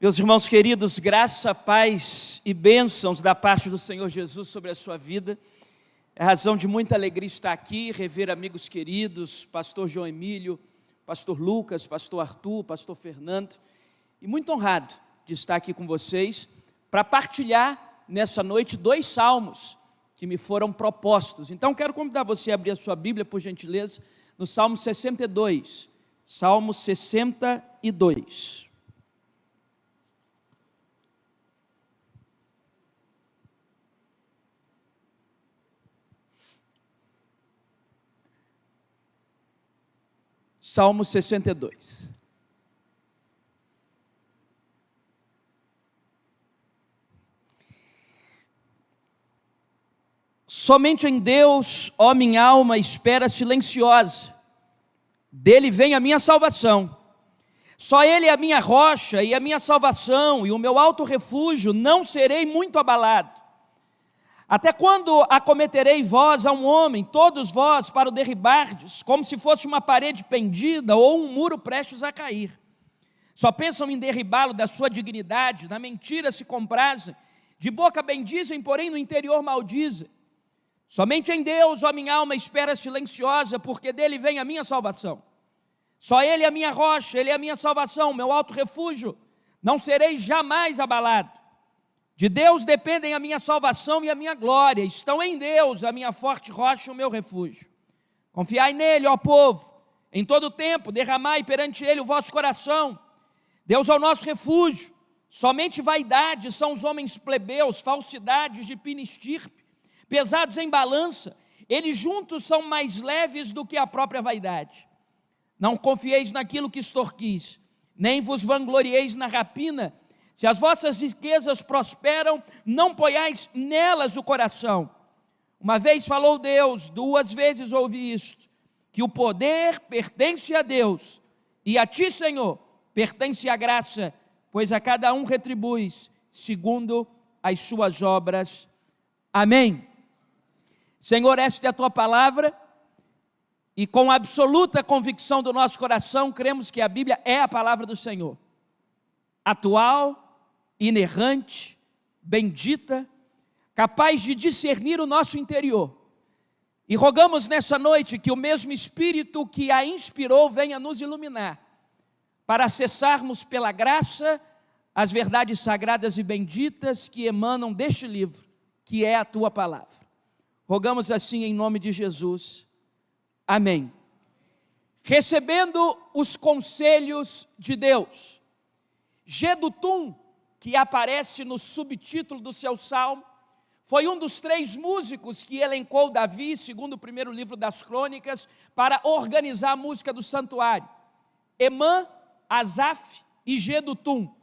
Meus irmãos queridos, graça, paz e bênçãos da parte do Senhor Jesus sobre a sua vida. É razão de muita alegria estar aqui, rever amigos queridos, pastor João Emílio, pastor Lucas, pastor Arthur, pastor Fernando, e muito honrado de estar aqui com vocês para partilhar nessa noite 2 salmos que me foram propostos. Então quero convidar você a abrir a sua Bíblia, por gentileza, no Salmo 62. Salmo 62. Salmo 62. Somente em Deus, ó minha alma, espera silenciosa. Dele vem a minha salvação. Só Ele é a minha rocha e a minha salvação, e o meu alto refúgio, não serei muito abalado. Até quando acometerei vós a um homem, todos vós, para o derribardes, como se fosse uma parede pendida ou um muro prestes a cair? Só pensam em derribá-lo da sua dignidade, na mentira se comprazem, de boca bendizem, porém no interior maldizem. Somente em Deus, ó minha alma, espera silenciosa, porque dele vem a minha salvação. Só Ele é a minha rocha, Ele é a minha salvação, meu alto refúgio, não serei jamais abalado. De Deus dependem a minha salvação e a minha glória, estão em Deus a minha forte rocha e o meu refúgio. Confiai nele, ó povo, em todo tempo, derramai perante Ele o vosso coração. Deus é o nosso refúgio, somente vaidade são os homens plebeus, falsidades de fina estirpe, pesados em balança, eles juntos são mais leves do que a própria vaidade. Não confieis naquilo que extorquis, nem vos vanglorieis na rapina. Se as vossas riquezas prosperam, não ponhais nelas o coração. Uma vez falou Deus, 2 vezes ouvi isto, que o poder pertence a Deus, e a ti, Senhor, pertence a graça, pois a cada um retribuis segundo as suas obras. Amém. Senhor, esta é a tua palavra, e com absoluta convicção do nosso coração, cremos que a Bíblia é a palavra do Senhor, atual, inerrante, bendita, capaz de discernir o nosso interior. E rogamos nessa noite que o mesmo Espírito que a inspirou venha nos iluminar, para acessarmos pela graça as verdades sagradas e benditas que emanam deste livro, que é a tua palavra. Rogamos assim em nome de Jesus. Amém. Recebendo os conselhos de Deus. Jedutum, que aparece no subtítulo do seu salmo, foi um dos 3 músicos que elencou Davi, segundo o primeiro livro das Crônicas, para organizar a música do santuário. Emã, Asaf e Jedutum.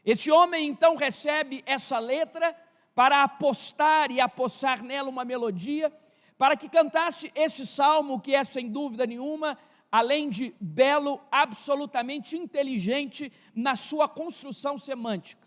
Esse homem então recebe essa letra para apostar e apossar nela uma melodia, para que cantasse esse salmo que é sem dúvida nenhuma, além de belo, absolutamente inteligente na sua construção semântica.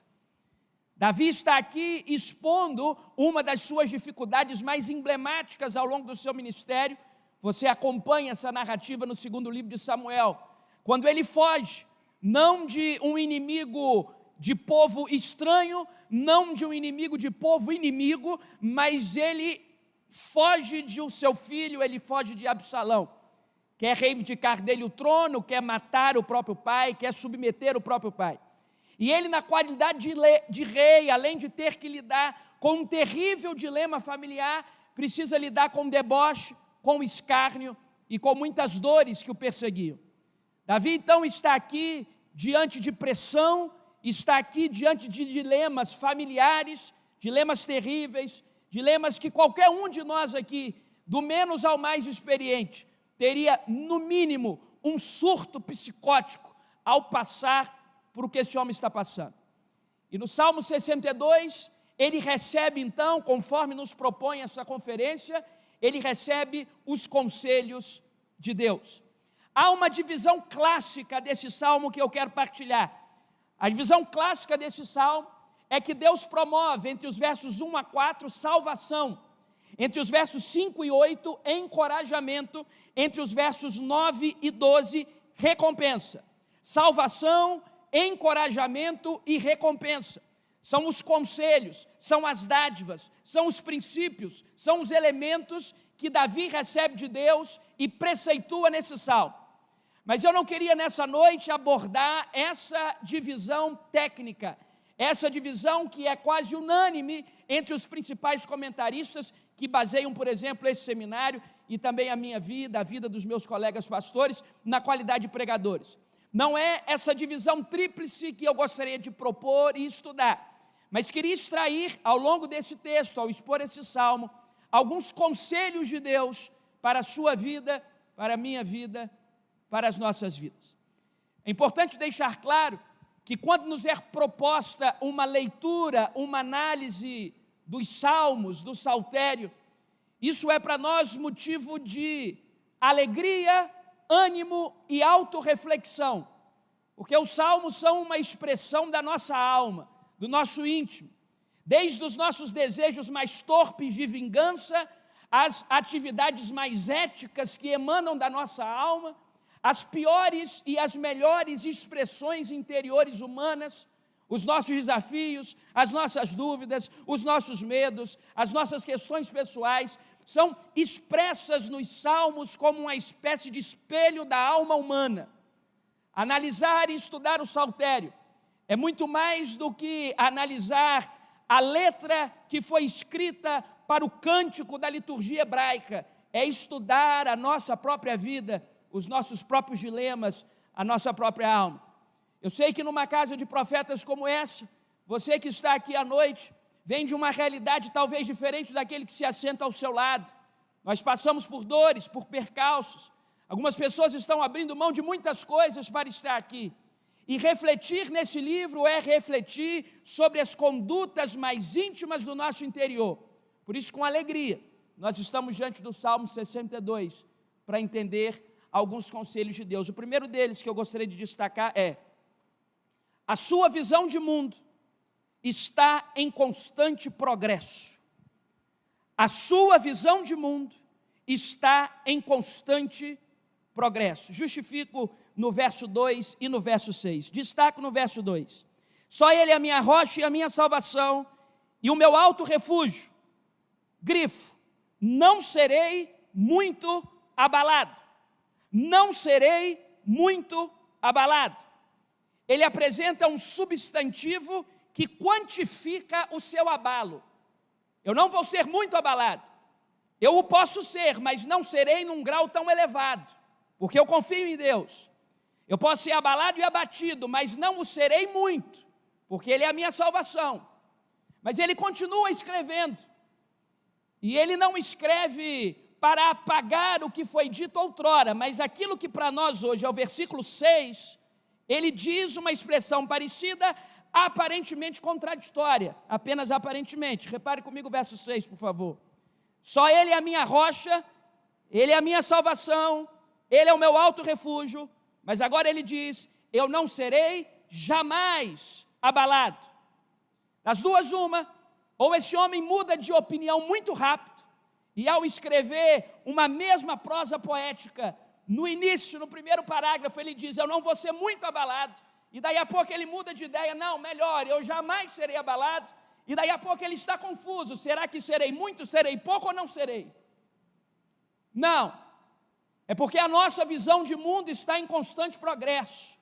Davi está aqui expondo uma das suas dificuldades mais emblemáticas ao longo do seu ministério. Você acompanha essa narrativa no 2º livro de Samuel, quando ele foge, não de um inimigo de povo estranho, não de um inimigo de povo inimigo, mas ele foge de o seu filho, ele foge de Absalão. Quer reivindicar dele o trono, quer matar o próprio pai, quer submeter o próprio pai. E ele, na qualidade de rei, além de ter que lidar com um terrível dilema familiar, precisa lidar com deboche, com escárnio e com muitas dores que o perseguiam. Davi, então, está aqui diante de pressão, está aqui diante de dilemas familiares, dilemas terríveis, dilemas que qualquer um de nós aqui, do menos ao mais experiente, teria, no mínimo, um surto psicótico ao passar por o que esse homem está passando. E no Salmo 62, ele recebe então, conforme nos propõe essa conferência, ele recebe os conselhos de Deus. Há uma divisão clássica desse salmo que eu quero partilhar. A divisão clássica desse salmo é que Deus promove, entre os versos 1 a 4, salvação, entre os versos 5 e 8, encorajamento, entre os versos 9 e 12, recompensa. Salvação, encorajamento e recompensa. São os conselhos, são as dádivas, são os princípios, são os elementos que Davi recebe de Deus e preceitua nesse salmo. Mas eu não queria nessa noite abordar essa divisão técnica, essa divisão que é quase unânime entre os principais comentaristas que baseiam, por exemplo, esse seminário e também a minha vida, a vida dos meus colegas pastores, na qualidade de pregadores. Não é essa divisão tríplice que eu gostaria de propor e estudar, mas queria extrair, ao longo desse texto, ao expor esse salmo, alguns conselhos de Deus para a sua vida, para a minha vida, para as nossas vidas. É importante deixar claro que quando nos é proposta uma leitura, uma análise dos salmos, do saltério, isso é para nós motivo de alegria, ânimo e autorreflexão, porque os salmos são uma expressão da nossa alma, do nosso íntimo, desde os nossos desejos mais torpes de vingança, às atividades mais éticas que emanam da nossa alma, as piores e as melhores expressões interiores humanas, os nossos desafios, as nossas dúvidas, os nossos medos, as nossas questões pessoais, são expressas nos salmos como uma espécie de espelho da alma humana. Analisar e estudar o saltério é muito mais do que analisar a letra que foi escrita para o cântico da liturgia hebraica, é estudar a nossa própria vida, os nossos próprios dilemas, a nossa própria alma. Eu sei que numa casa de profetas como essa, você que está aqui à noite, vem de uma realidade talvez diferente daquele que se assenta ao seu lado. Nós passamos por dores, por percalços. Algumas pessoas estão abrindo mão de muitas coisas para estar aqui. E refletir nesse livro é refletir sobre as condutas mais íntimas do nosso interior. Por isso, com alegria, nós estamos diante do Salmo 62 para entender alguns conselhos de Deus. O primeiro deles que eu gostaria de destacar é: a sua visão de mundo está em constante progresso. A sua visão de mundo está em constante progresso. Justifico no verso 2 e no verso 6. Destaco no verso 2. Só Ele é a minha rocha e a minha salvação e o meu alto refúgio. Grifo, não serei muito abalado. Não serei muito abalado. Ele apresenta um substantivo que quantifica o seu abalo. Eu não vou ser muito abalado. Eu o posso ser, mas não serei num grau tão elevado, porque eu confio em Deus. Eu posso ser abalado e abatido, mas não o serei muito, porque Ele é a minha salvação. Mas ele continua escrevendo, e ele não escreve para apagar o que foi dito outrora, mas aquilo que para nós hoje é o versículo 6, ele diz uma expressão parecida, aparentemente contraditória, apenas aparentemente. Repare comigo o verso 6, por favor. Só Ele é a minha rocha, Ele é a minha salvação, Ele é o meu alto refúgio, mas agora ele diz: eu não serei jamais abalado. Das duas, uma, ou esse homem muda de opinião muito rápido, e ao escrever uma mesma prosa poética, no início, no primeiro parágrafo, ele diz: eu não vou ser muito abalado, e daí a pouco ele muda de ideia: não, melhor, eu jamais serei abalado, e daí a pouco ele está confuso: será que serei muito, serei pouco ou não serei? Não, é porque a nossa visão de mundo está em constante progresso.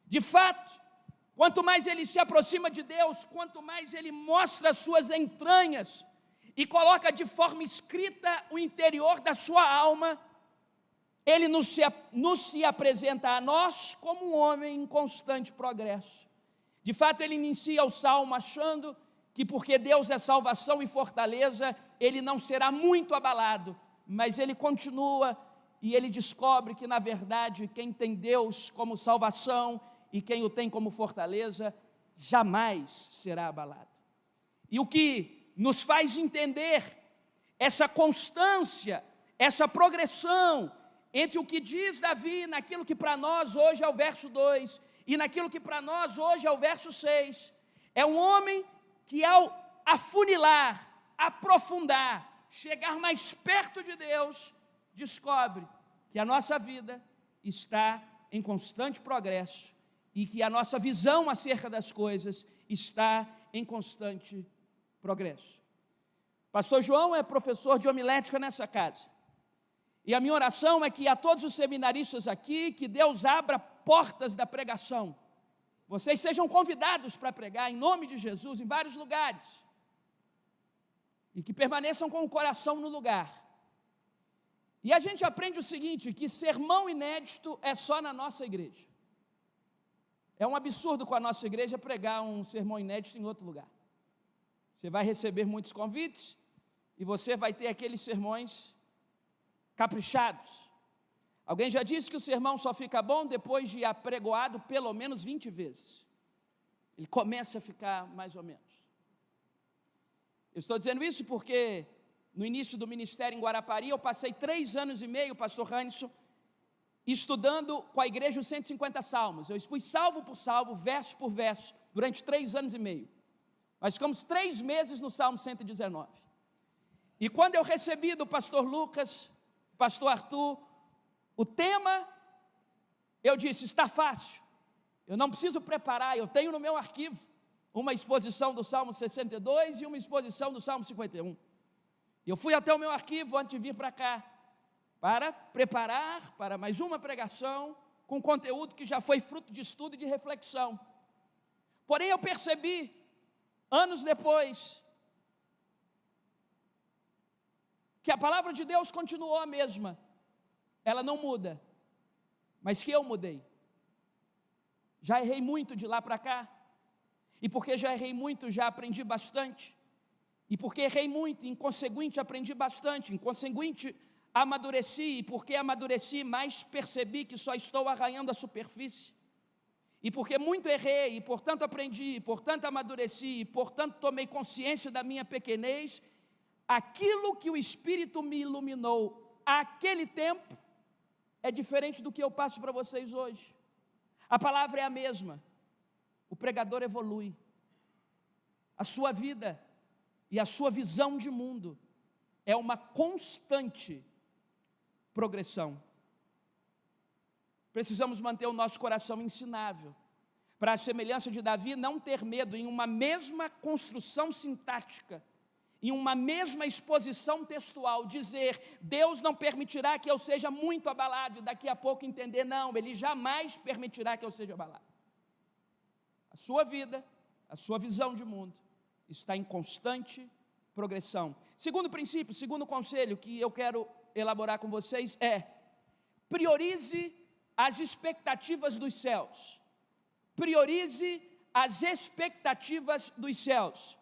De fato, quanto mais ele se aproxima de Deus, quanto mais ele mostra as suas entranhas e coloca de forma escrita o interior da sua alma, ele nos se apresenta a nós como um homem em constante progresso. De fato, ele inicia o salmo achando que porque Deus é salvação e fortaleza, ele não será muito abalado, mas ele continua e ele descobre que, na verdade, quem tem Deus como salvação e quem o tem como fortaleza, jamais será abalado. E o que nos faz entender essa constância, essa progressão entre o que diz Davi naquilo que para nós hoje é o verso 2 e naquilo que para nós hoje é o verso 6, é um homem que, ao afunilar, aprofundar, chegar mais perto de Deus, descobre que a nossa vida está em constante progresso e que a nossa visão acerca das coisas está em constante progresso. Pastor João é professor de homilética nessa casa. E a minha oração é que a todos os seminaristas aqui, que Deus abra portas da pregação. Vocês sejam convidados para pregar em nome de Jesus em vários lugares. E que permaneçam com o coração no lugar. E a gente aprende o seguinte, que sermão inédito é só na nossa igreja. É um absurdo com a nossa igreja pregar um sermão inédito em outro lugar. Você vai receber muitos convites e você vai ter aqueles sermões caprichados. Alguém já disse que o sermão só fica bom depois de apregoado pelo menos 20 vezes. Ele começa a ficar mais ou menos. Eu estou dizendo isso porque no início do ministério em Guarapari eu passei 3 anos e meio, pastor Hanson, estudando com a igreja os 150 salmos. Eu expus salmo por salmo, verso por verso, durante 3 anos e meio. Nós ficamos 3 meses no Salmo 119. E quando eu recebi do pastor Lucas, pastor Arthur, o tema, eu disse, está fácil, eu não preciso preparar, eu tenho no meu arquivo uma exposição do Salmo 62 e uma exposição do Salmo 51. E eu fui até o meu arquivo antes de vir para cá, para preparar para mais uma pregação, com conteúdo que já foi fruto de estudo e de reflexão. Porém eu percebi, anos depois, que a palavra de Deus continuou a mesma, ela não muda, mas que eu mudei. Já errei muito de lá para cá, e porque já errei muito, já aprendi bastante, e porque errei muito, inconsequente aprendi bastante, inconsequente amadureci, e porque amadureci, mais percebi que só estou arranhando a superfície, e porque muito errei, e portanto aprendi, e portanto amadureci, e portanto tomei consciência da minha pequenez, aquilo que o Espírito me iluminou àquele tempo, é diferente do que eu passo para vocês hoje. A palavra é a mesma, o pregador evolui, a sua vida e a sua visão de mundo é uma constante progressão. Precisamos manter o nosso coração ensinável, para a semelhança de Davi, não ter medo em uma mesma construção sintática, em uma mesma exposição textual, dizer, Deus não permitirá que eu seja muito abalado, e daqui a pouco entender, não, Ele jamais permitirá que eu seja abalado. A sua vida, a sua visão de mundo, está em constante progressão. Segundo princípio, segundo conselho que eu quero elaborar com vocês é, priorize as expectativas dos céus. Priorize as expectativas dos céus.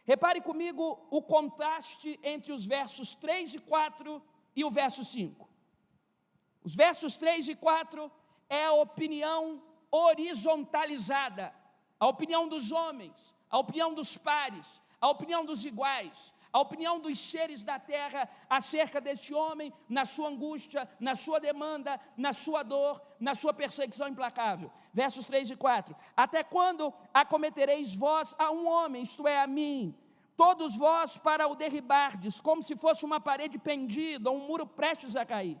Repare comigo o contraste entre os versos 3 e 4 e o verso 5. Os versos 3 e 4 é a opinião horizontalizada, a opinião dos homens, a opinião dos pares, a opinião dos iguais, a opinião dos seres da terra acerca desse homem, na sua angústia, na sua demanda, na sua dor, na sua perseguição implacável. Versos 3 e 4. Até quando acometereis vós a um homem, isto é, a mim, todos vós para o derribardes, como se fosse uma parede pendida, ou um muro prestes a cair.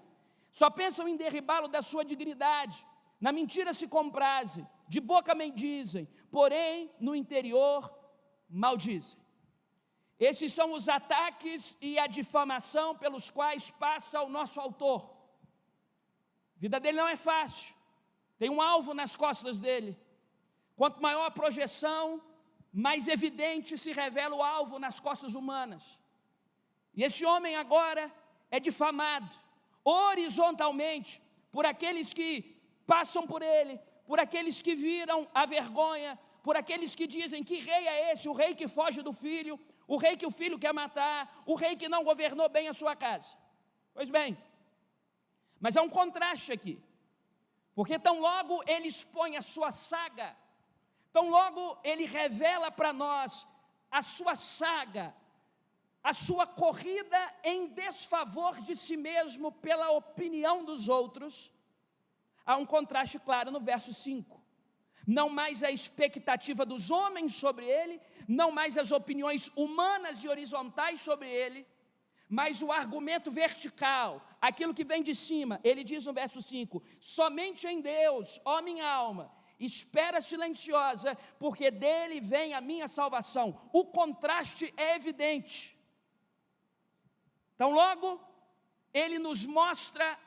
Só pensam em derribá-lo da sua dignidade, na mentira se comprazem, de boca mendizem, porém no interior maldizem. Esses são os ataques e a difamação pelos quais passa o nosso autor. A vida dele não é fácil, tem um alvo nas costas dele. Quanto maior a projeção, mais evidente se revela o alvo nas costas humanas. E esse homem agora é difamado, horizontalmente, por aqueles que passam por ele, por aqueles que viram a vergonha, por aqueles que dizem, que rei é esse? O rei que foge do filho, o rei que o filho quer matar, o rei que não governou bem a sua casa. Pois bem, mas há um contraste aqui, porque tão logo ele expõe a sua saga, tão logo ele revela para nós a sua saga, a sua corrida em desfavor de si mesmo pela opinião dos outros, há um contraste claro no verso 5. Não mais a expectativa dos homens sobre ele, não mais as opiniões humanas e horizontais sobre ele, mas o argumento vertical, aquilo que vem de cima. Ele diz no verso 5, somente em Deus, ó minha alma, espera silenciosa, porque dele vem a minha salvação. O contraste é evidente. Então, logo, ele nos mostra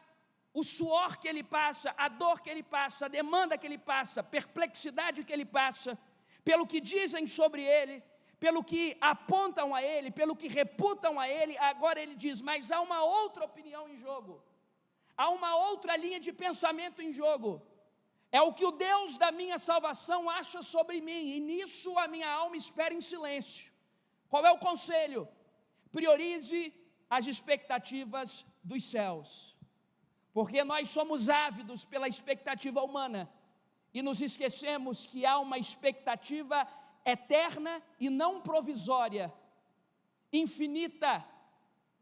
o suor que ele passa, a dor que ele passa, a demanda que ele passa, a perplexidade que ele passa, pelo que dizem sobre ele, pelo que apontam a ele, pelo que reputam a ele. Agora ele diz, mas há uma outra opinião em jogo, há uma outra linha de pensamento em jogo, é o que o Deus da minha salvação acha sobre mim, e nisso a minha alma espera em silêncio. Qual é o conselho? Priorize as expectativas dos céus, porque nós somos ávidos pela expectativa humana, e nos esquecemos que há uma expectativa eterna e não provisória, infinita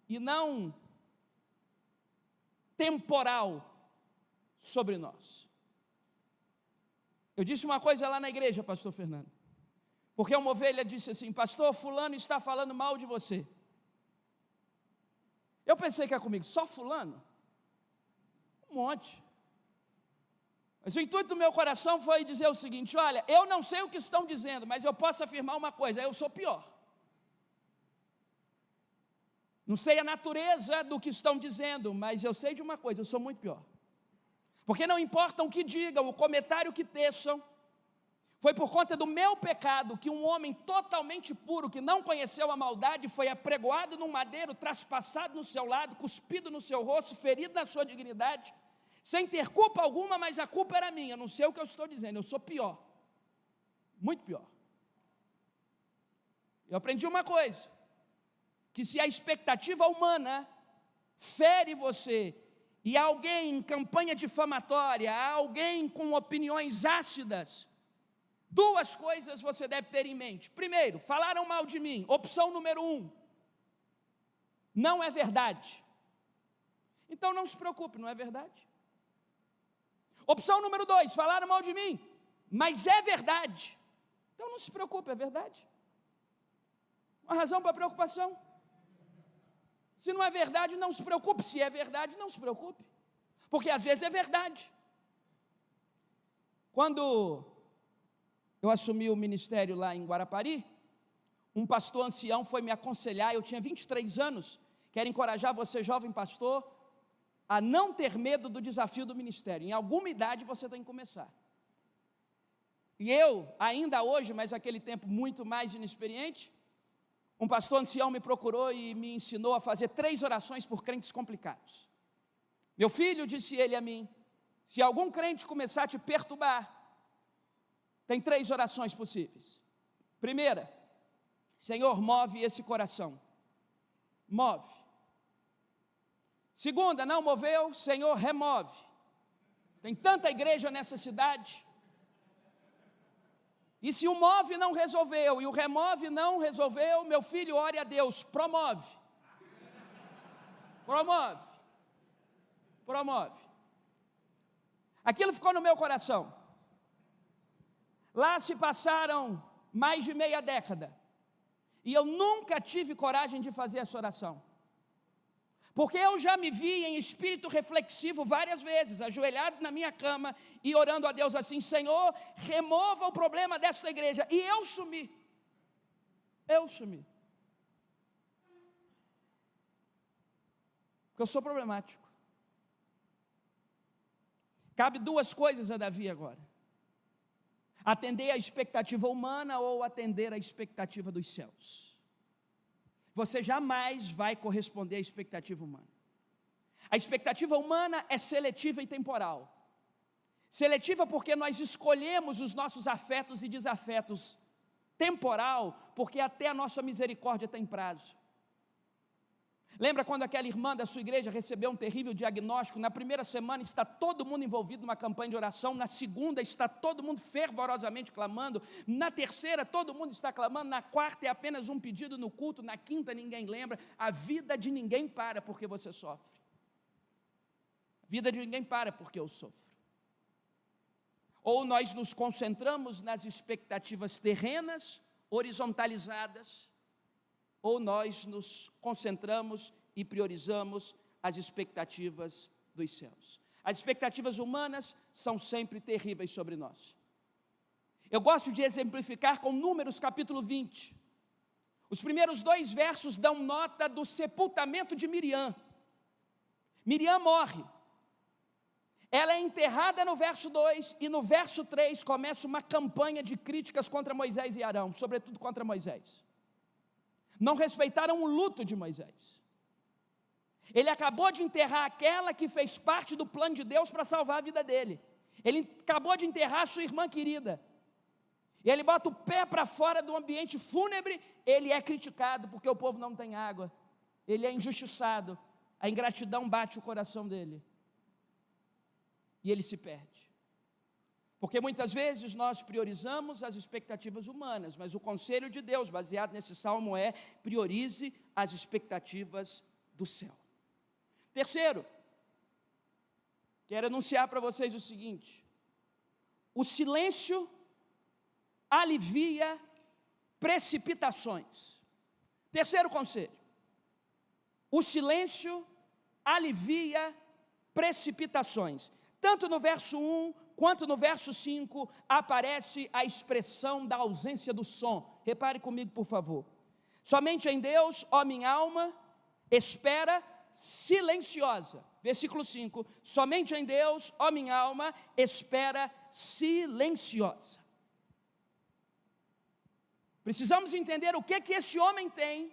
e não temporal sobre nós. Eu disse uma coisa lá na igreja, pastor Fernando, porque uma ovelha disse assim, pastor, fulano está falando mal de você. Eu pensei que era comigo, só fulano? Um monte. Mas o intuito do meu coração foi dizer o seguinte, olha, eu não sei o que estão dizendo, mas eu posso afirmar uma coisa, eu sou pior. Não sei a natureza do que estão dizendo, mas eu sei de uma coisa, eu sou muito pior. Porque não importa o que digam, o comentário que teçam, foi por conta do meu pecado que um homem totalmente puro, que não conheceu a maldade, foi apregoado num madeiro, traspassado no seu lado, cuspido no seu rosto, ferido na sua dignidade, sem ter culpa alguma, mas a culpa era minha. Eu não sei o que eu estou dizendo, eu sou pior, muito pior. Eu aprendi uma coisa, que se a expectativa humana fere você, e há alguém em campanha difamatória, há alguém com opiniões ácidas, duas coisas você deve ter em mente. Primeiro, falaram mal de mim, opção número 1, não é verdade. Então não se preocupe, não é verdade. Opção número 2, falaram mal de mim, mas é verdade. Então não se preocupe, é verdade. Uma razão para preocupação. Se não é verdade, não se preocupe. Se é verdade, não se preocupe, porque às vezes é verdade. Quando eu assumi o ministério lá em Guarapari, um pastor ancião foi me aconselhar, eu tinha 23 anos, quero encorajar você, jovem pastor, a não ter medo do desafio do ministério. Em alguma idade você tem que começar. E eu, ainda hoje, mas naquele tempo muito mais inexperiente, um pastor ancião me procurou e me ensinou a fazer 3 orações por crentes complicados. Meu filho, disse ele a mim, se algum crente começar a te perturbar, tem 3 orações possíveis. Primeira, Senhor, move esse coração. Move. Segunda, não moveu, Senhor, remove. Tem tanta igreja nessa cidade. E se o move não resolveu, e o remove não resolveu, meu filho, ore a Deus, promove. Promove. Promove. Aquilo ficou no meu coração. Lá se passaram mais de meia década, e eu nunca tive coragem de fazer essa oração, porque eu já me vi em espírito reflexivo várias vezes, ajoelhado na minha cama e orando a Deus assim, Senhor, remova o problema dessa igreja, e eu sumi, porque eu sou problemático. Cabe 2 coisas a Davi agora: atender à expectativa humana ou atender à expectativa dos céus. Você jamais vai corresponder à expectativa humana. A expectativa humana é seletiva e temporal. Seletiva porque nós escolhemos os nossos afetos e desafetos. Temporal porque até a nossa misericórdia tem prazo. Lembra quando aquela irmã da sua igreja recebeu um terrível diagnóstico? Na primeira semana está todo mundo envolvido numa campanha de oração, na segunda está todo mundo fervorosamente clamando, na terceira todo mundo está clamando, na quarta é apenas um pedido no culto, na quinta ninguém lembra. A vida de ninguém para porque você sofre. A vida de ninguém para porque eu sofro. Ou nós nos concentramos nas expectativas terrenas, horizontalizadas, ou nós nos concentramos e priorizamos as expectativas dos céus. As expectativas humanas são sempre terríveis sobre nós. Eu gosto de exemplificar com Números capítulo 20. Os primeiros 2 versos dão nota do sepultamento de Miriam. Miriam morre. Ela é enterrada no verso 2 e no verso 3 começa uma campanha de críticas contra Moisés e Arão, sobretudo contra Moisés. Não respeitaram o luto de Moisés. Ele acabou de enterrar aquela que fez parte do plano de Deus para salvar a vida dele. Ele acabou de enterrar a sua irmã querida. E ele bota o pé para fora do ambiente fúnebre, ele é criticado porque o povo não tem água. Ele é injustiçado, a ingratidão bate o coração dele. E ele se perde. Porque muitas vezes nós priorizamos as expectativas humanas, mas o conselho de Deus, baseado nesse salmo, é: priorize as expectativas do céu. Terceiro, quero anunciar para vocês o seguinte: o silêncio alivia precipitações. Terceiro conselho: o silêncio alivia precipitações. Tanto no verso 1 quanto no verso 5 aparece a expressão da ausência do som. Repare comigo, por favor. Somente em Deus, ó minha alma, espera silenciosa. Versículo 5. Somente em Deus, ó minha alma, espera silenciosa. Precisamos entender o que esse homem tem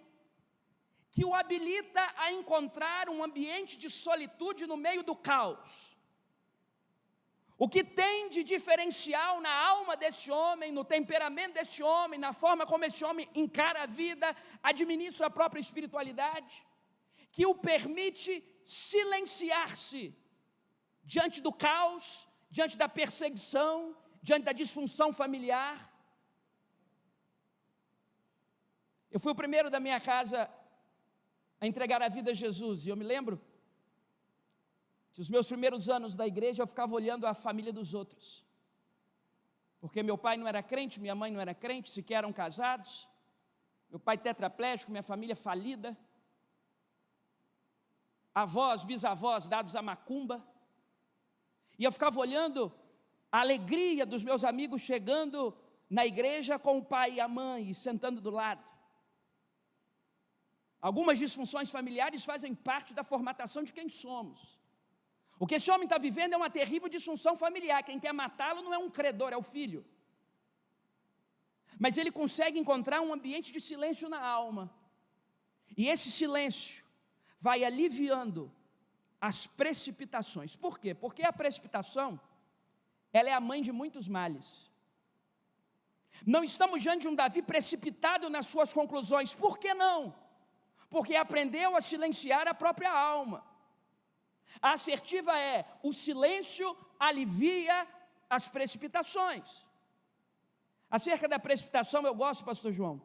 que o habilita a encontrar um ambiente de solitude no meio do caos. O que tem de diferencial na alma desse homem, no temperamento desse homem, na forma como esse homem encara a vida, administra a própria espiritualidade, que o permite silenciar-se diante do caos, diante da perseguição, diante da disfunção familiar. Eu fui o primeiro da minha casa a entregar a vida a Jesus, e eu me lembro que os meus primeiros anos da igreja eu ficava olhando a família dos outros, porque meu pai não era crente, minha mãe não era crente, sequer eram casados, meu pai tetraplégico, minha família falida, avós, bisavós dados a macumba, e eu ficava olhando a alegria dos meus amigos chegando na igreja com o pai e a mãe, e sentando do lado. Algumas disfunções familiares fazem parte da formatação de quem somos. O que esse homem está vivendo é uma terrível disfunção familiar. Quem quer matá-lo não é um credor, é o filho. Mas ele consegue encontrar um ambiente de silêncio na alma. E esse silêncio vai aliviando as precipitações. Por quê? Porque a precipitação, ela é a mãe de muitos males. Não estamos diante de um Davi precipitado nas suas conclusões. Por que não? Porque aprendeu a silenciar a própria alma. A assertiva é: o silêncio alivia as precipitações. Acerca da precipitação, eu gosto, pastor João,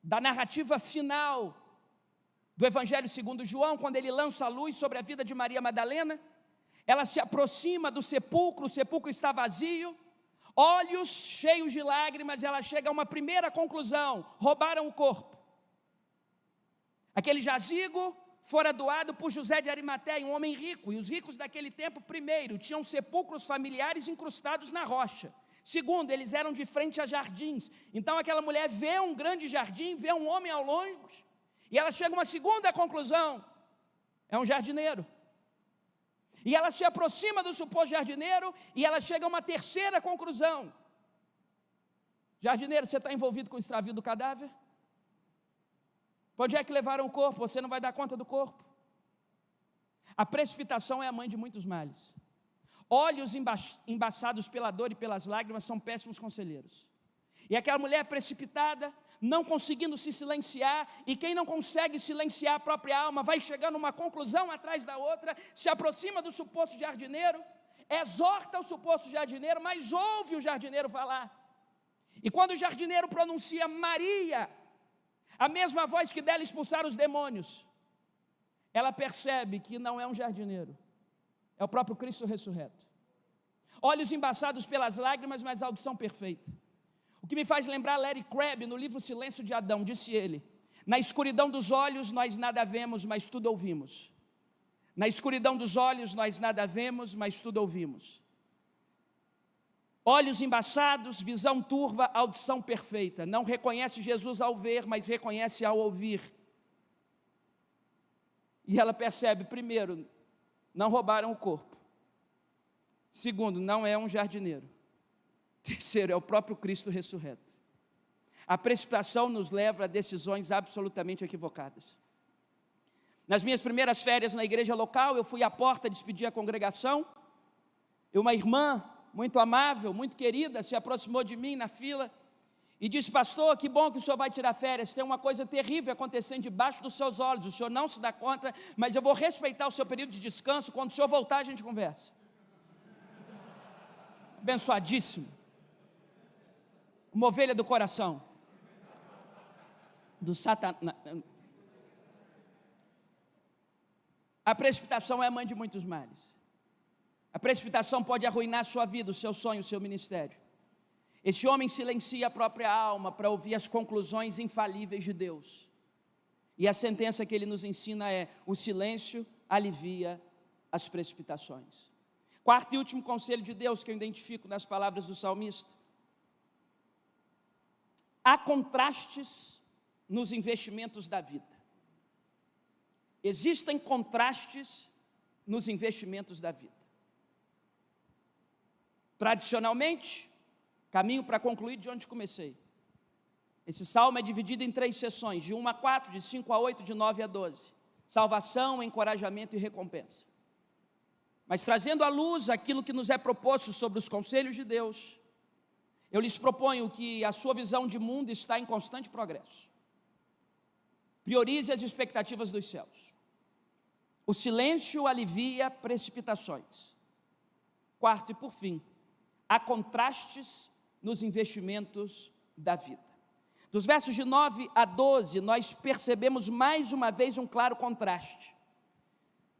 da narrativa final do Evangelho segundo João, quando ele lança a luz sobre a vida de Maria Madalena. Ela se aproxima do sepulcro, o sepulcro está vazio, olhos cheios de lágrimas, ela chega a uma primeira conclusão: roubaram o corpo. Aquele jazigo fora doado por José de Arimateia, um homem rico, e os ricos daquele tempo, primeiro, tinham sepulcros familiares incrustados na rocha. Segundo, eles eram de frente a jardins. Então aquela mulher vê um grande jardim, vê um homem ao longe, e ela chega a uma segunda conclusão: é um jardineiro. E ela se aproxima do suposto jardineiro, e ela chega a uma terceira conclusão: jardineiro, você está envolvido com o extravio do cadáver? Para onde é que levaram o corpo? Você não vai dar conta do corpo. A precipitação é a mãe de muitos males. Olhos embaçados pela dor e pelas lágrimas são péssimos conselheiros. E aquela mulher precipitada, não conseguindo se silenciar, e quem não consegue silenciar a própria alma, vai chegando a uma conclusão atrás da outra, se aproxima do suposto jardineiro, exorta o suposto jardineiro, mas ouve o jardineiro falar. E quando o jardineiro pronuncia Maria, a mesma voz que dela expulsar os demônios, ela percebe que não é um jardineiro, é o próprio Cristo ressurreto. Olhos embaçados pelas lágrimas, mas audição perfeita. O que me faz lembrar Larry Crabb, no livro Silêncio de Adão, disse ele: na escuridão dos olhos nós nada vemos, mas tudo ouvimos. Na escuridão dos olhos nós nada vemos, mas tudo ouvimos. olhos embaçados, visão turva, audição perfeita. Não reconhece Jesus ao ver, mas reconhece ao ouvir. E ela percebe, primeiro, não roubaram o corpo. Segundo, não é um jardineiro. Terceiro, é o próprio Cristo ressurreto. A precipitação nos leva a decisões absolutamente equivocadas. Nas minhas primeiras férias na igreja local, eu fui à porta despedir a congregação, e uma irmã muito amável, muito querida, se aproximou de mim na fila e disse: pastor, que bom que o senhor vai tirar férias, tem uma coisa terrível acontecendo debaixo dos seus olhos, o senhor não se dá conta, mas eu vou respeitar o seu período de descanso, quando o senhor voltar a gente conversa. Abençoadíssimo, uma ovelha do coração, do Satanás. A precipitação é a mãe de muitos males. A precipitação pode arruinar a sua vida, o seu sonho, o seu ministério. Esse homem silencia a própria alma para ouvir as conclusões infalíveis de Deus. E a sentença que ele nos ensina é: o silêncio alivia as precipitações. Quarto e último conselho de Deus que eu identifico nas palavras do salmista: há contrastes nos investimentos da vida. Existem contrastes nos investimentos da vida. Tradicionalmente, caminho para concluir de onde comecei. Esse salmo é dividido em 3 sessões, de 1 a 4, de 5 a 8, de 9 a 12. Salvação, encorajamento e recompensa. Mas trazendo à luz aquilo que nos é proposto sobre os conselhos de Deus, eu lhes proponho que a sua visão de mundo está em constante progresso. Priorize as expectativas dos céus. O silêncio alivia precipitações. Quarto e por fim, há contrastes nos investimentos da vida. Dos versos de 9 a 12, nós percebemos mais uma vez um claro contraste.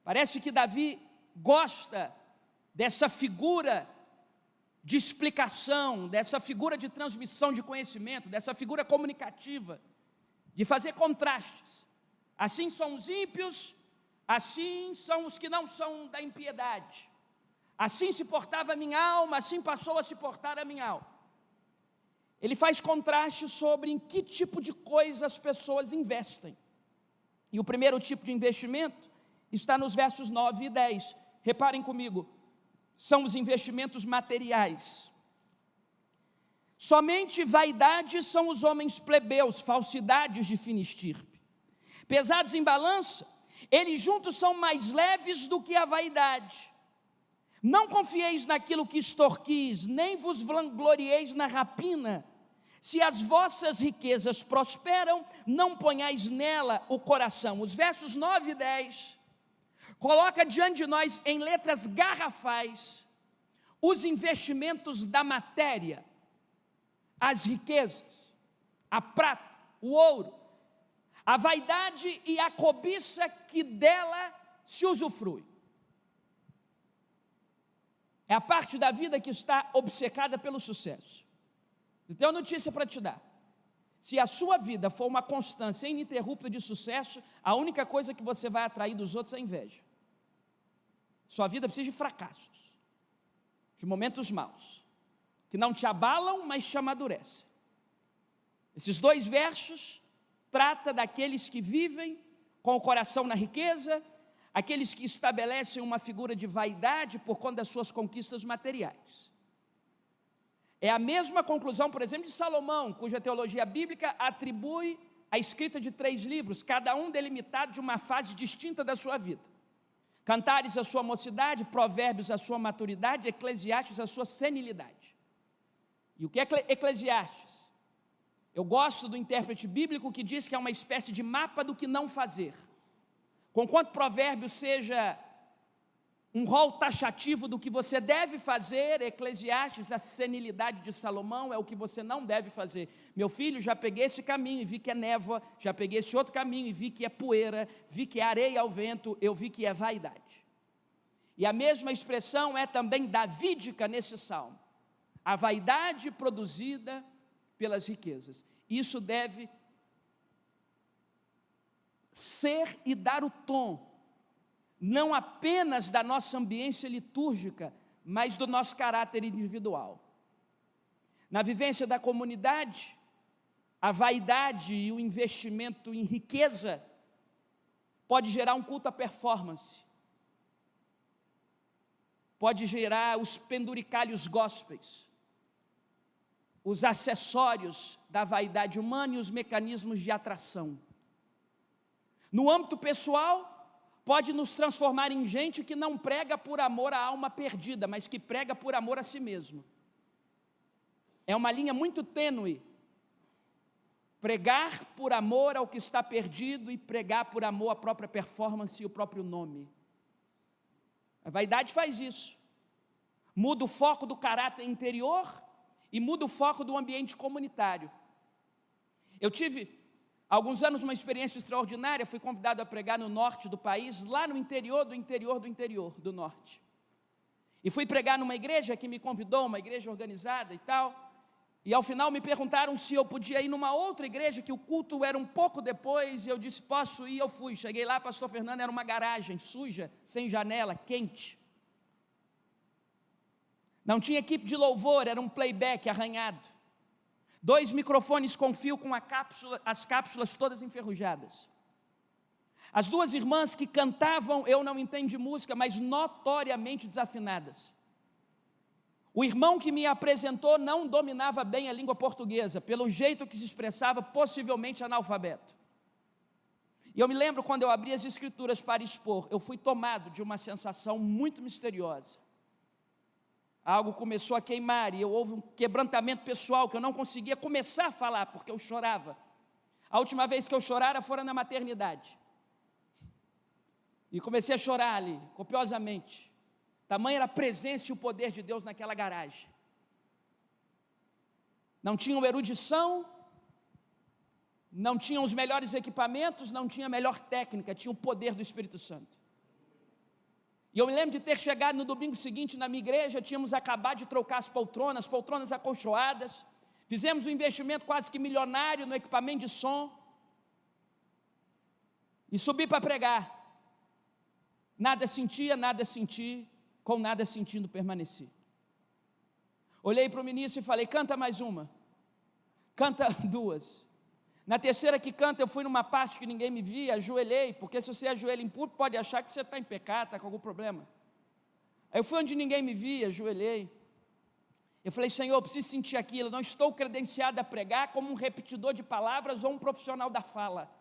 Parece que Davi gosta dessa figura de explicação, dessa figura de transmissão de conhecimento, dessa figura comunicativa, de fazer contrastes. Assim são os ímpios, assim são os que não são da impiedade. Assim se portava a minha alma, assim passou a se portar a minha alma. Ele faz contraste sobre em que tipo de coisa as pessoas investem. E o primeiro tipo de investimento está nos versos 9 e 10. Reparem comigo, são os investimentos materiais. Somente vaidade são os homens plebeus, falsidades de fina estirpe. Pesados em balança, eles juntos são mais leves do que a vaidade. Não confieis naquilo que extorquis, nem vos vanglorieis na rapina. Se as vossas riquezas prosperam, não ponhais nela o coração. Os versos 9 e 10 coloca diante de nós em letras garrafais os investimentos da matéria, as riquezas, a prata, o ouro, a vaidade e a cobiça que dela se usufrui. É a parte da vida que está obcecada pelo sucesso. Eu tenho uma notícia para te dar. Se a sua vida for uma constância ininterrupta de sucesso, a única coisa que você vai atrair dos outros é a inveja. Sua vida precisa de fracassos, de momentos maus, que não te abalam, mas te amadurecem. Esses 2 versos tratam daqueles que vivem com o coração na riqueza, aqueles que estabelecem uma figura de vaidade por conta das suas conquistas materiais. É a mesma conclusão, por exemplo, de Salomão, cuja teologia bíblica atribui a escrita de 3 livros, cada um delimitado de uma fase distinta da sua vida. Cantares, a sua mocidade; Provérbios, a sua maturidade; Eclesiastes, a sua senilidade. E o que é Eclesiastes? Eu gosto do intérprete bíblico que diz que é uma espécie de mapa do que não fazer. Conquanto Provérbios seja um rol taxativo do que você deve fazer, Eclesiastes, a senilidade de Salomão, é o que você não deve fazer. Meu filho, já peguei esse caminho e vi que é névoa, já peguei esse outro caminho e vi que é poeira, vi que é areia ao vento, eu vi que é vaidade. E a mesma expressão é também davídica nesse salmo. A vaidade produzida pelas riquezas. Isso deve ser e dar o tom, não apenas da nossa ambiência litúrgica, mas do nosso caráter individual. Na vivência da comunidade, a vaidade e o investimento em riqueza pode gerar um culto à performance, pode gerar os penduricalhos gospels, os acessórios da vaidade humana e os mecanismos de atração. No âmbito pessoal, pode nos transformar em gente que não prega por amor à alma perdida, mas que prega por amor a si mesmo. É uma linha muito tênue. Pregar por amor ao que está perdido e pregar por amor à própria performance e o próprio nome. A vaidade faz isso. Muda o foco do caráter interior e muda o foco do ambiente comunitário. Eu tive, há alguns anos, uma experiência extraordinária. Fui convidado a pregar no norte do país, lá no interior do norte. E fui pregar numa igreja que me convidou, uma igreja organizada e tal. E ao final me perguntaram se eu podia ir numa outra igreja, que o culto era um pouco depois, e eu disse, posso ir, eu fui. Cheguei lá, pastor Fernando, era uma garagem suja, sem janela, quente. Não tinha equipe de louvor, era um playback arranhado. 2 microfones com fio com as cápsulas todas enferrujadas. As 2 irmãs que cantavam, eu não entendo de música, mas notoriamente desafinadas. O irmão que me apresentou não dominava bem a língua portuguesa, pelo jeito que se expressava, possivelmente analfabeto. E eu me lembro quando eu abri as escrituras para expor, eu fui tomado de uma sensação muito misteriosa. Algo começou a queimar e houve um quebrantamento pessoal que eu não conseguia começar a falar, porque eu chorava. A última vez que eu chorara fora na maternidade. E comecei a chorar ali, copiosamente. Tamanha era a presença e o poder de Deus naquela garagem. Não tinham erudição, não tinham os melhores equipamentos, não tinha a melhor técnica, tinha o poder do Espírito Santo. E eu me lembro de ter chegado no domingo seguinte na minha igreja, tínhamos acabado de trocar as poltronas acolchoadas, fizemos um investimento quase que milionário no equipamento de som, e subi para pregar. Nada sentia, nada senti, com nada sentindo permaneci. Olhei para o ministro e falei, canta mais uma, canta 2. Na terceira que canta, eu fui numa parte que ninguém me via, ajoelhei, porque se você ajoelha em público, pode achar que você está em pecado, está com algum problema. Aí eu fui onde ninguém me via, ajoelhei. Eu falei, Senhor, eu preciso sentir aquilo, eu não estou credenciado a pregar como um repetidor de palavras ou um profissional da fala.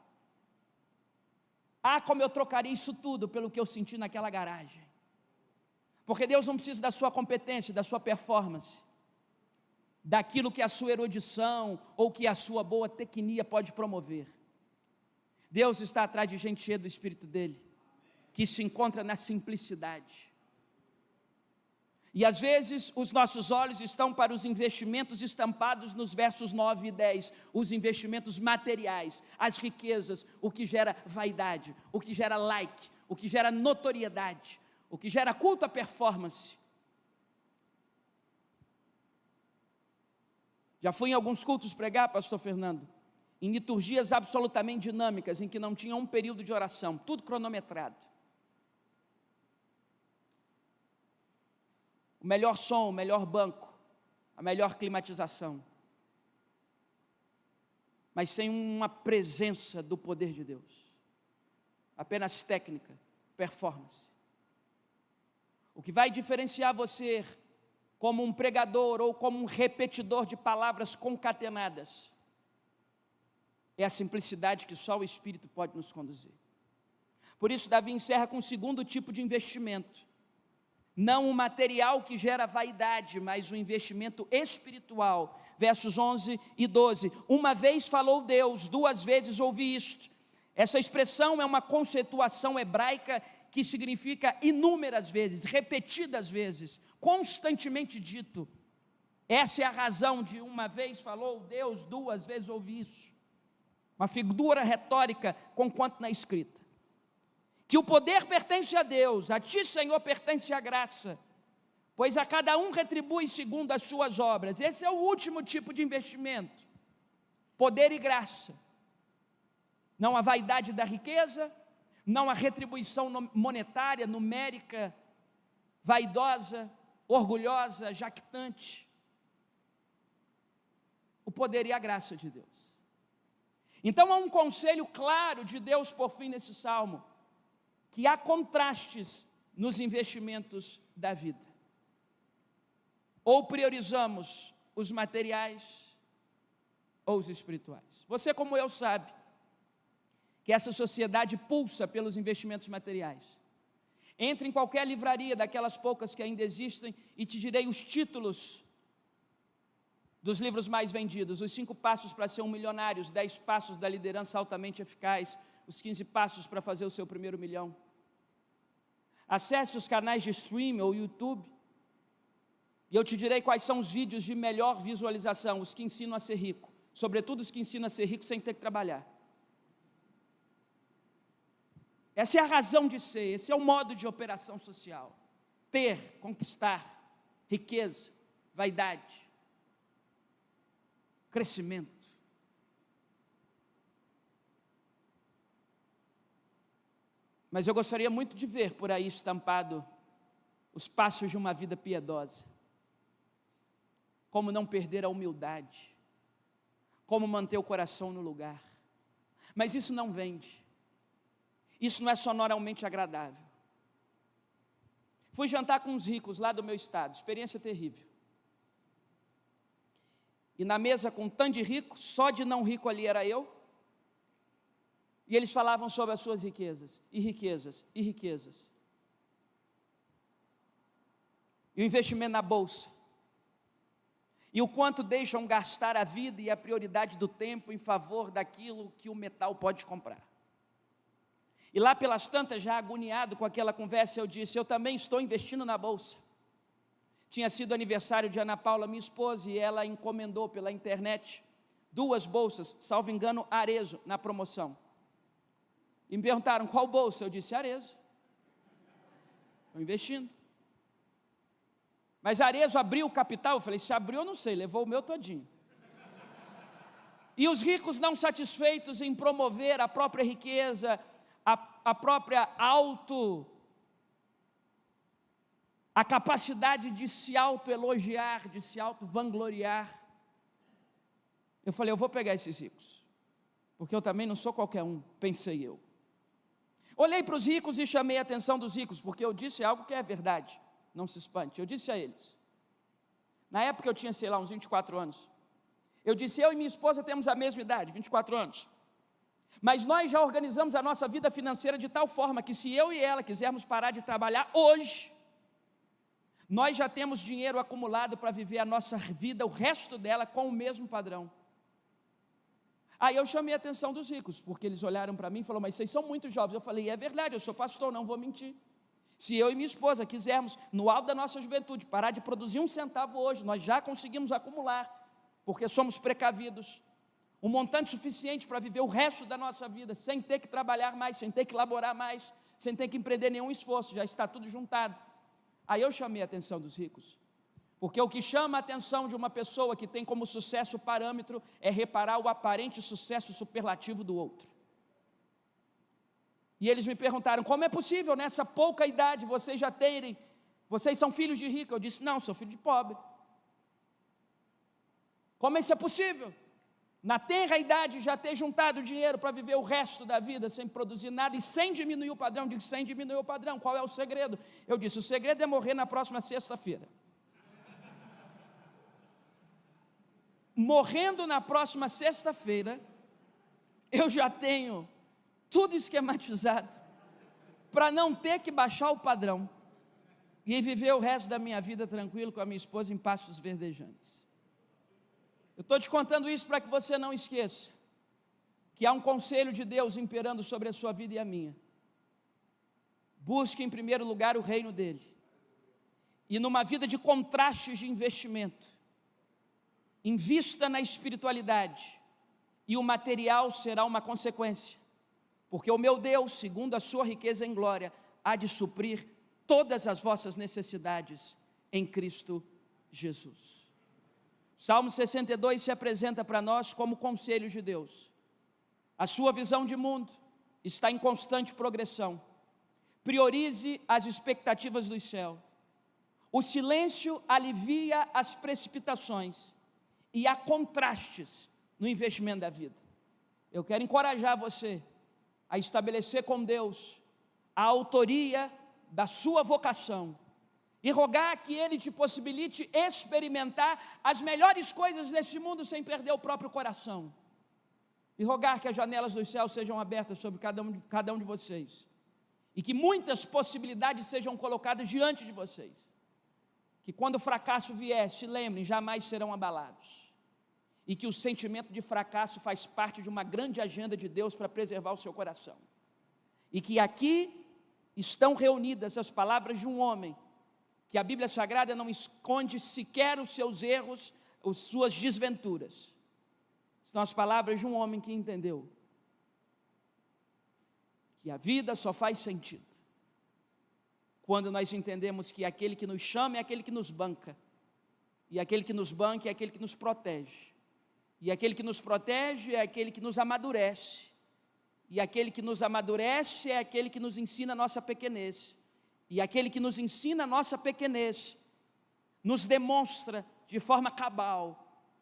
Ah, como eu trocaria isso tudo pelo que eu senti naquela garagem. Porque Deus não precisa da sua competência, da sua performance, daquilo que a sua erudição ou que a sua boa tecnia pode promover. Deus está atrás de gente cheia do Espírito dele, que se encontra na simplicidade. E às vezes os nossos olhos estão para os investimentos estampados nos versos 9 e 10, os investimentos materiais, as riquezas, o que gera vaidade, o que gera like, o que gera notoriedade, o que gera culto à performance. Já fui em alguns cultos pregar, pastor Fernando, em liturgias absolutamente dinâmicas, em que não tinha um período de oração, tudo cronometrado. O melhor som, o melhor banco, a melhor climatização, mas sem uma presença do poder de Deus, apenas técnica, performance. O que vai diferenciar você como um pregador ou como um repetidor de palavras concatenadas é a simplicidade que só o Espírito pode nos conduzir. Por isso Davi encerra com o segundo tipo de investimento, não o material que gera vaidade, mas o investimento espiritual. Versos 11 e 12, uma vez falou Deus, 2 vezes ouvi isto. Essa expressão é uma conceituação hebraica que significa inúmeras vezes, repetidas vezes, constantemente dito. Essa é a razão de uma vez falou Deus, 2 vezes ouvi isso. Uma figura retórica, conquanto na escrita. Que o poder pertence a Deus, a ti, Senhor, pertence a graça, pois a cada um retribui segundo as suas obras. Esse é o último tipo de investimento, poder e graça. Não a vaidade da riqueza, não a retribuição monetária, numérica, vaidosa, orgulhosa, jactante. poder e a graça de Deus. Então há um conselho claro de Deus por fim nesse salmo, que há contrastes nos investimentos da vida. Ou priorizamos os materiais ou os espirituais. Você, como eu, sabe que essa sociedade pulsa pelos investimentos materiais. Entre em qualquer livraria daquelas poucas que ainda existem e te direi os títulos dos livros mais vendidos: os 5 passos para ser um milionário, os 10 passos da liderança altamente eficaz, os 15 passos para fazer o seu primeiro milhão. Acesse os canais de streaming ou YouTube e eu te direi quais são os vídeos de melhor visualização, os que ensinam a ser rico, sobretudo os que ensinam a ser rico sem ter que trabalhar. Essa é a razão de ser, esse é o modo de operação social. Ter, conquistar, riqueza, vaidade, crescimento. Mas eu gostaria muito de ver por aí estampado os passos de uma vida piedosa. Como não perder a humildade, como manter o coração no lugar. Mas isso não vende. Isso não é sonoramente agradável. Fui jantar com uns ricos lá do meu estado, experiência terrível. E na mesa com um tanto de rico, só de não rico ali era eu. E eles falavam sobre as suas riquezas, e riquezas, e riquezas. E o investimento na bolsa. E o quanto deixam gastar a vida e a prioridade do tempo em favor daquilo que o metal pode comprar. E lá pelas tantas, já agoniado com aquela conversa, eu disse: eu também estou investindo na bolsa. Tinha sido aniversário de Ana Paula, minha esposa, e ela encomendou pela internet 2 bolsas, salvo engano, Arezzo, na promoção. E me perguntaram: qual bolsa? Eu disse: Arezzo. Estou investindo. Mas Arezzo abriu o capital? Eu falei: se abriu eu não sei, levou o meu todinho. E os ricos não satisfeitos em promover a própria riqueza, a própria a capacidade de se autoelogiar, de se auto-vangloriar. Eu falei: eu vou pegar esses ricos, porque eu também não sou qualquer um, pensei eu. Olhei para os ricos e chamei a atenção dos ricos, porque eu disse algo que é verdade, não se espante. Eu disse a eles, na época eu tinha, sei lá, uns 24 anos, eu disse: eu e minha esposa temos a mesma idade, 24 anos, mas nós já organizamos a nossa vida financeira de tal forma que se eu e ela quisermos parar de trabalhar hoje, nós já temos dinheiro acumulado para viver a nossa vida, o resto dela, com o mesmo padrão. Aí eu chamei a atenção dos ricos, porque eles olharam para mim e falaram: mas vocês são muito jovens. Eu falei: é verdade, eu sou pastor, não vou mentir. Se eu e minha esposa quisermos, no alto da nossa juventude, parar de produzir 1 centavo hoje, nós já conseguimos acumular, porque somos precavidos, um montante suficiente para viver o resto da nossa vida, sem ter que trabalhar mais, sem ter que laborar mais, sem ter que empreender nenhum esforço, já está tudo juntado. Aí eu chamei a atenção dos ricos, porque o que chama a atenção de uma pessoa que tem como sucesso parâmetro é reparar o aparente sucesso superlativo do outro. E eles me perguntaram: como é possível nessa pouca idade vocês já terem, vocês são filhos de rico? Eu disse: não, sou filho de pobre. Como isso é possível? Na tenra idade já ter juntado dinheiro para viver o resto da vida sem produzir nada e sem diminuir o padrão. Eu disse: sem diminuir o padrão, qual é o segredo? Eu disse: o segredo é morrer na próxima sexta-feira. Morrendo na próxima sexta-feira, eu já tenho tudo esquematizado para não ter que baixar o padrão e viver o resto da minha vida tranquilo com a minha esposa em pastos verdejantes. Eu estou te contando isso para que você não esqueça que há um conselho de Deus imperando sobre a sua vida e a minha. Busque em primeiro lugar o reino dele, e numa vida de contrastes de investimento, invista na espiritualidade, e o material será uma consequência, porque o meu Deus, segundo a sua riqueza em glória, há de suprir todas as vossas necessidades em Cristo Jesus. Salmo 62 se apresenta para nós como conselho de Deus. A sua visão de mundo está em constante progressão. Priorize as expectativas do céu. O silêncio alivia as precipitações e há contrastes no investimento da vida. Eu quero encorajar você a estabelecer com Deus a autoria da sua vocação e rogar que Ele te possibilite experimentar as melhores coisas deste mundo sem perder o próprio coração, e rogar que as janelas dos céus sejam abertas sobre cada um de vocês, e que muitas possibilidades sejam colocadas diante de vocês, que quando o fracasso vier, se lembrem, jamais serão abalados, e que o sentimento de fracasso faz parte de uma grande agenda de Deus para preservar o seu coração, e que aqui estão reunidas as palavras de um homem, que a Bíblia Sagrada não esconde sequer os seus erros, as suas desventuras. São as palavras de um homem que entendeu que a vida só faz sentido quando nós entendemos que aquele que nos chama é aquele que nos banca, e aquele que nos banca é aquele que nos protege, e aquele que nos protege é aquele que nos amadurece, e aquele que nos amadurece é aquele que nos ensina a nossa pequenez, e aquele que nos ensina a nossa pequenez nos demonstra de forma cabal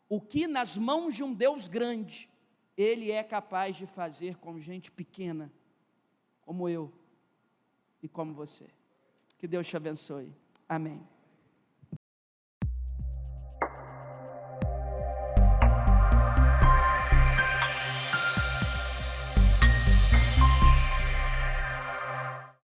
o que nas mãos de um Deus grande Ele é capaz de fazer com gente pequena, como eu e como você. Que Deus te abençoe. Amém.